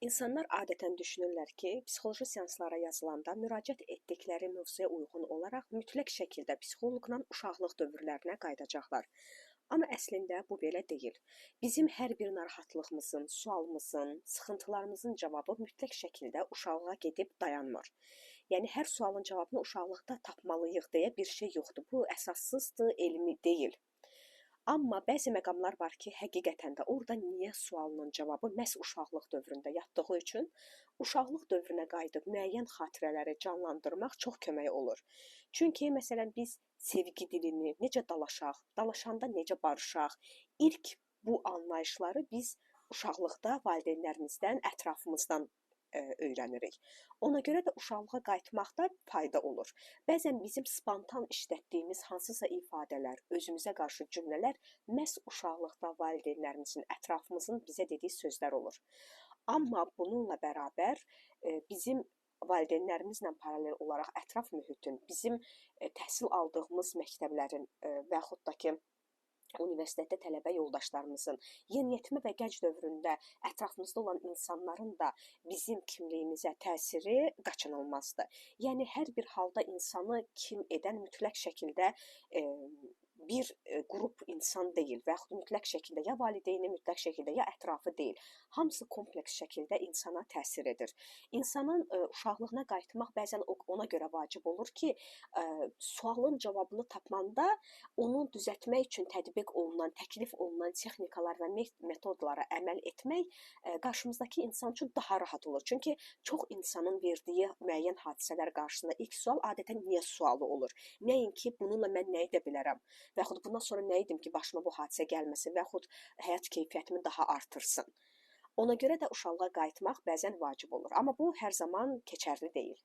İnsanlar adətən düşünürlər ki, psixoloji seanslara yazılanda müraciət etdikləri mövzuya uyğun olaraq mütləq şəkildə psixoloqla uşaqlıq dövrlərinə qayıdacaqlar. Amma əslində bu belə deyil. Bizim hər bir narahatlığımızın, sualımızın, sıxıntılarımızın cavabı mütləq şəkildə uşaqlığa gedib dayanmır. Yəni hər sualın cavabını uşaqlıqda tapmalıyıq deyə bir şey yoxdur. Bu əsassızdır, elmi deyil. Amma bəzi məqamlar var ki, həqiqətən də orada niyə sualının cavabı məhz uşaqlıq dövründə yatdığı üçün uşaqlıq dövrünə qayıdıb müəyyən xatirələri canlandırmaq çox kömək olur. Çünki məsələn biz sevgi dilini necə dalaşaq, dalaşanda necə barışaq, ilk bu anlayışları biz uşaqlıqda valideynlərimizdən, ətrafımızdan öyrənirik. Ona görə də uşaqlığa qayıtmaqda fayda olur. Bəzən bizim spontan işlətdiyimiz hansısa ifadələr, özümüzə qarşı cümlələr məhz uşaqlıqda valideynlərimizin, ətrafımızın bizə dediyi sözlər olur. Amma bununla bərabər bizim valideynlərimizlə paralel olaraq ətraf mühitin, bizim təhsil aldığımız məktəblərin və yaxud da ki, universitetdə tələbə yoldaşlarımızın, yeniyetmə və gənc dövründə ətrafımızda olan insanların da bizim kimliyimizə təsiri qaçınılmazdır. Yəni hər bir halda insanı kim edən mütləq şəkildə bir qrup insan deyil və yaxud mütləq şəkildə ya valideyni, mütləq şəkildə ya ətrafı deyil. Hamısı kompleks şəkildə insana təsir edir. İnsanın uşaqlığına qayıtmaq bəzən ona görə vacib olur ki, sualın cavabını tapmanda onu düzəltmək üçün tətbiq olunan, təklif olunan texnikalar və metodlara əməl etmək qarşımızdakı insan üçün daha rahat olur. Çünki çox insanın verdiyi müəyyən hadisələr qarşısında ilk sual adətən niyə sualı olur. Nəinki bununla mən nə edə bilərəm və yaxud bundan sonra nə edim ki, başıma bu hadisə gəlməsin və yaxud həyat keyfiyyətimi daha artırsın. Ona görə də uşaqlığa qayıtmaq bəzən vacib olur. Amma bu hər zaman keçərli deyil.